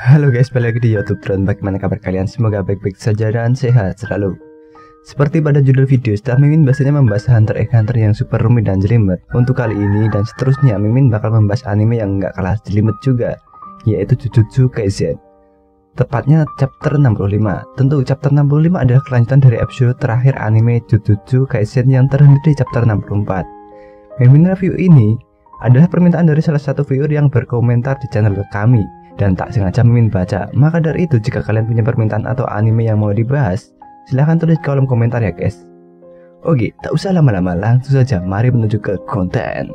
Halo guys, balik lagi di YouTube Drone. Bagaimana kabar kalian? Semoga baik-baik saja dan sehat selalu. Seperti pada judul video, setelah Mimin biasanya membahas Hunter x Hunter yang super rumit dan jelimet. Untuk kali ini dan seterusnya, Mimin bakal membahas anime yang nggak kalah jelimet juga, yaitu Jujutsu Kaisen. Tepatnya chapter 65. Tentu chapter 65 adalah kelanjutan dari episode terakhir anime Jujutsu Kaisen yang terhenti di chapter 64. Mimin review ini adalah permintaan dari salah satu viewer yang berkomentar di channel kami, dan tak sengaja Mimin baca. Maka dari itu, jika kalian punya permintaan atau anime yang mau dibahas, silahkan tulis di kolom komentar ya guys. Oke, tak usah lama-lama, langsung saja mari menuju ke konten.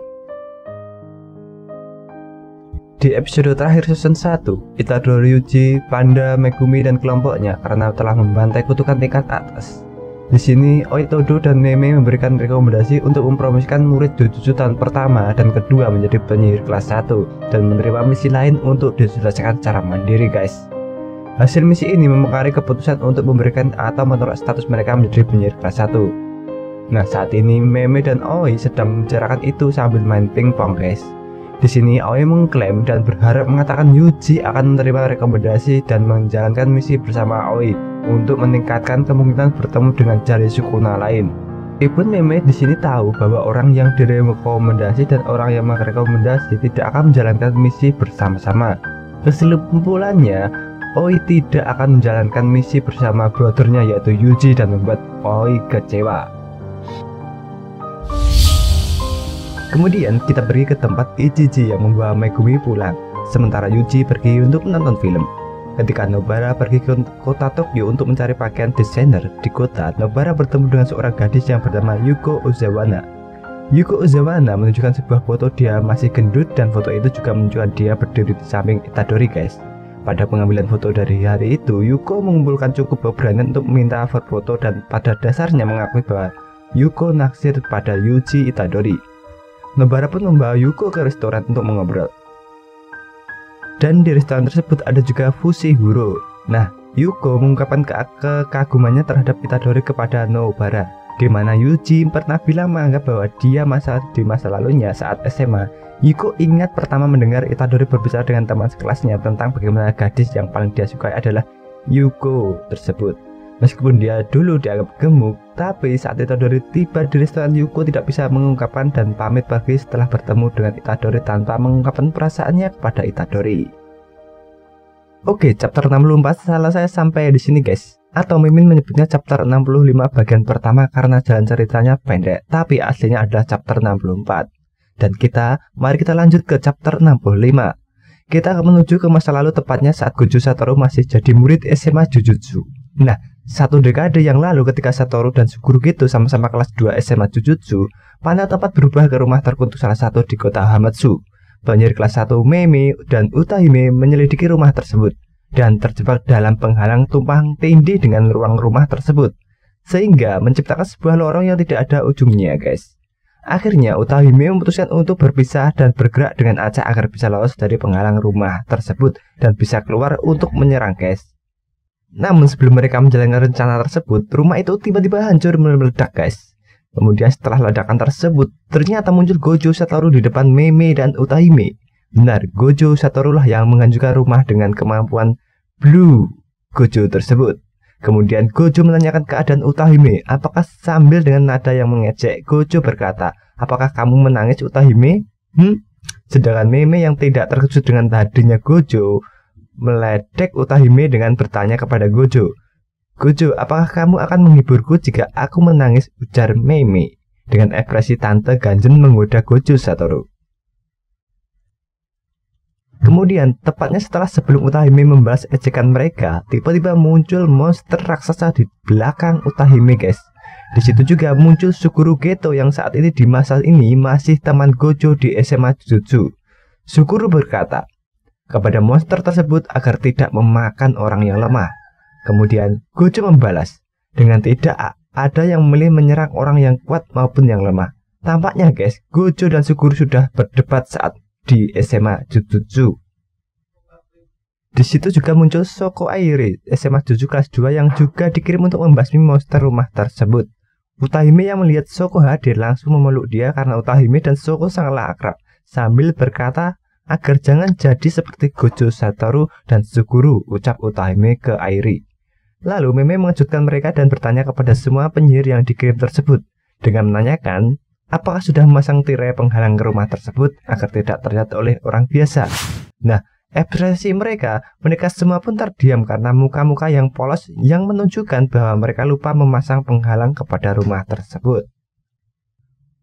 Di episode terakhir season 1, Itadori, Yuji, Panda, Megumi, dan kelompoknya karena telah membantai kutukan tingkat atas. Di sini, Oitodo dan Meme memberikan rekomendasi untuk mempromosikan murid Jujutsu tahun pertama dan kedua menjadi penyihir kelas 1 dan menerima misi lain untuk diselesaikan secara mandiri guys. Hasil misi ini mempengaruhi keputusan untuk memberikan atau menolak status mereka menjadi penyihir kelas 1. Nah, saat ini Meme dan Oi sedang membicarakan itu sambil main pingpong guys. Di sini Oi mengklaim dan berharap mengatakan Yuji akan menerima rekomendasi dan menjalankan misi bersama Oi untuk meningkatkan kemungkinan bertemu dengan jari Sukuna lain. Meskipun Meme di sini tahu bahwa orang yang direkomendasi dan orang yang merekomendasi tidak akan menjalankan misi bersama-sama. Kesimpulannya, Oi tidak akan menjalankan misi bersama brothernya yaitu Yuji dan membuat Oi kecewa. Kemudian kita pergi ke tempat Ichiji yang membawa Megumi pulang, sementara Yuji pergi untuk menonton film. Ketika Nobara pergi ke kota Tokyo untuk mencari pakaian desainer di kota, Nobara bertemu dengan seorang gadis yang bernama Yuko Ozawana. Yuko Ozawana menunjukkan sebuah foto dia masih gendut dan foto itu juga menunjukkan dia berdiri di samping Itadori guys. Pada pengambilan foto dari hari itu, Yuko mengumpulkan cukup keberanian untuk meminta foto dan pada dasarnya mengakui bahwa Yuko naksir pada Yuji Itadori. Nobara pun membawa Yuko ke restoran untuk mengobrol. Dan di restoran tersebut ada juga Fushiguro. Nah, Yuko mengungkapkan kekagumannya terhadap Itadori kepada Nobara, di mana Yuji pernah bilang menganggap bahwa dia di masa lalunya saat SMA. Yuko ingat pertama mendengar Itadori berbicara dengan teman sekelasnya tentang bagaimana gadis yang paling dia sukai adalah Yuko tersebut. Meskipun dia dulu dianggap gemuk, tapi saat Itadori tiba di restoran, Yuko tidak bisa mengungkapkan dan pamit pergi setelah bertemu dengan Itadori tanpa mengungkapkan perasaannya kepada Itadori. Oke, chapter 64 selesai sampai di sini guys. Atau Mimin menyebutnya chapter 65 bagian pertama karena jalan ceritanya pendek, tapi aslinya adalah chapter 64. Dan mari kita lanjut ke chapter 65. Kita akan menuju ke masa lalu, tepatnya saat Gojo Satoru masih jadi murid SMA Jujutsu. Nah, satu dekade yang lalu ketika Satoru dan Suguru Geto sama-sama kelas 2 SMA Jujutsu, Panda tempat berubah ke rumah terkutuk salah satu di kota Hamatsu. Penyihir kelas 1 Meme dan Utahime menyelidiki rumah tersebut dan terjebak dalam penghalang tumpang tindih dengan ruang rumah tersebut, sehingga menciptakan sebuah lorong yang tidak ada ujungnya guys. Akhirnya Utahime memutuskan untuk berpisah dan bergerak dengan acak agar bisa lolos dari penghalang rumah tersebut dan bisa keluar untuk menyerang guys. Namun sebelum mereka menjalankan rencana tersebut, rumah itu tiba-tiba hancur meledak guys. Kemudian setelah ledakan tersebut, ternyata muncul Gojo Satoru di depan Meme dan Utahime. Benar, Gojo Satoru lah yang menghancurkan rumah dengan kemampuan Blue Gojo tersebut. Kemudian Gojo menanyakan keadaan Utahime, apakah sambil dengan nada yang mengejek, Gojo berkata, "Apakah kamu menangis Utahime?" Sedangkan Meme yang tidak terkejut dengan hadirnya Gojo meledek Utahime dengan bertanya kepada Gojo, "Gojo, apakah kamu akan menghiburku jika aku menangis?" ujar Meme dengan ekspresi tante ganjen menggoda Gojo Satoru. Kemudian, tepatnya sebelum Utahime membalas ejekan mereka, tiba-tiba muncul monster raksasa di belakang Utahime guys. Di situ juga muncul Suguru Geto yang saat ini di masa ini masih teman Gojo di SMA Jujutsu. Suguru berkata kepada monster tersebut agar tidak memakan orang yang lemah. Kemudian Gojo membalas dengan tidak ada yang memilih menyerang orang yang kuat maupun yang lemah. Tampaknya guys, Gojo dan Suguru sudah berdebat saat di SMA Jujutsu. Di situ juga muncul Shoko Airi, SMA Jujutsu kelas 2 yang juga dikirim untuk membasmi monster rumah tersebut. Utahime yang melihat Shoko hadir langsung memeluk dia karena Utahime dan Shoko sangatlah akrab, sambil berkata, agar jangan jadi seperti Gojo Satoru dan Suguru, ucap Utahime ke Airi. Lalu Meme mengejutkan mereka dan bertanya kepada semua penyihir yang dikirim tersebut dengan menanyakan apakah sudah memasang tirai penghalang ke rumah tersebut agar tidak terlihat oleh orang biasa. Nah, ekspresi mereka semua pun terdiam karena muka-muka yang polos yang menunjukkan bahwa mereka lupa memasang penghalang kepada rumah tersebut.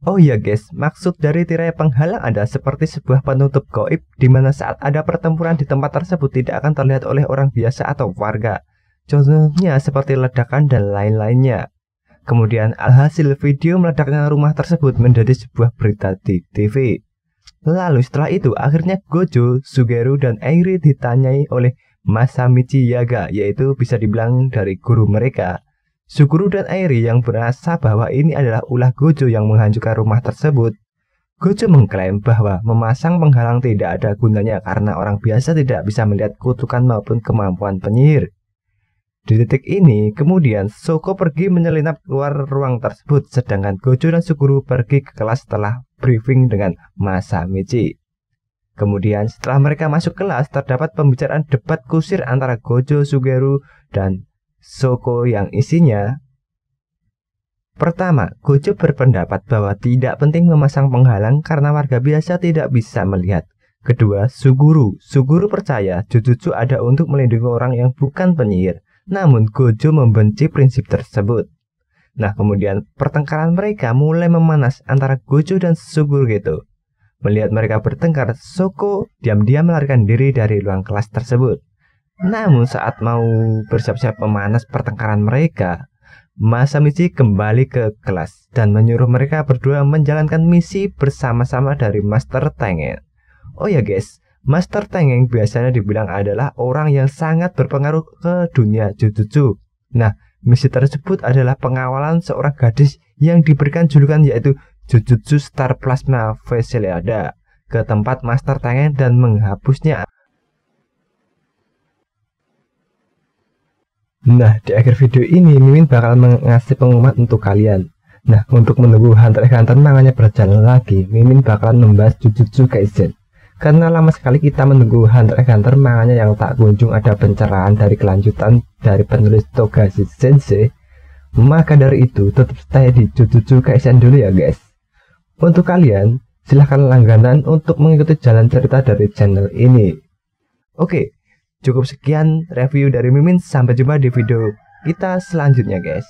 Oh iya guys, maksud dari tirai penghalang ada seperti sebuah penutup gaib di mana saat ada pertempuran di tempat tersebut tidak akan terlihat oleh orang biasa atau warga. Contohnya seperti ledakan dan lain-lainnya. Kemudian alhasil video meledaknya rumah tersebut menjadi sebuah berita di TV. Lalu setelah itu akhirnya Gojo, Suguru, dan Airi ditanyai oleh Masamichi Yaga, yaitu bisa dibilang dari guru mereka. Suguru dan Airi yang merasa bahwa ini adalah ulah Gojo yang menghancurkan rumah tersebut. Gojo mengklaim bahwa memasang penghalang tidak ada gunanya karena orang biasa tidak bisa melihat kutukan maupun kemampuan penyihir. Di titik ini, kemudian Shoko pergi menyelinap keluar ruang tersebut, sedangkan Gojo dan Suguru pergi ke kelas setelah briefing dengan Masamichi. Kemudian setelah mereka masuk kelas, terdapat pembicaraan debat kusir antara Gojo, Suguru, dan Shoko yang isinya: pertama, Gojo berpendapat bahwa tidak penting memasang penghalang karena warga biasa tidak bisa melihat. Kedua, Suguru percaya Jujutsu ada untuk melindungi orang yang bukan penyihir. Namun Gojo membenci prinsip tersebut. Nah, kemudian pertengkaran mereka mulai memanas antara Gojo dan Suguru gitu. Melihat mereka bertengkar, Shoko diam-diam melarikan diri dari ruang kelas tersebut. Namun saat mau bersiap-siap memanas pertengkaran mereka, Masamichi kembali ke kelas dan menyuruh mereka berdua menjalankan misi bersama-sama dari Master Tengen. Oh ya guys, Master Tengen biasanya dibilang adalah orang yang sangat berpengaruh ke dunia Jujutsu. Nah, misi tersebut adalah pengawalan seorang gadis yang diberikan julukan yaitu Jujutsu Star Plasma Faceliada ke tempat Master Tengen dan menghapusnya. Nah, di akhir video ini Mimin bakal ngasih pengumuman untuk kalian. Nah, untuk menunggu Hunter x Hunter manganya berjalan lagi, Mimin bakalan membahas Jujutsu Kaisen. Karena lama sekali kita menunggu Hunter x Hunter manganya yang tak kunjung ada pencerahan dari kelanjutan dari penulis Togashi Sensei, maka dari itu tetap stay di Jujutsu Kaisen dulu ya guys. Untuk kalian, silahkan langganan untuk mengikuti jalan cerita dari channel ini. Oke. Cukup sekian review dari Mimin, sampai jumpa di video kita selanjutnya guys.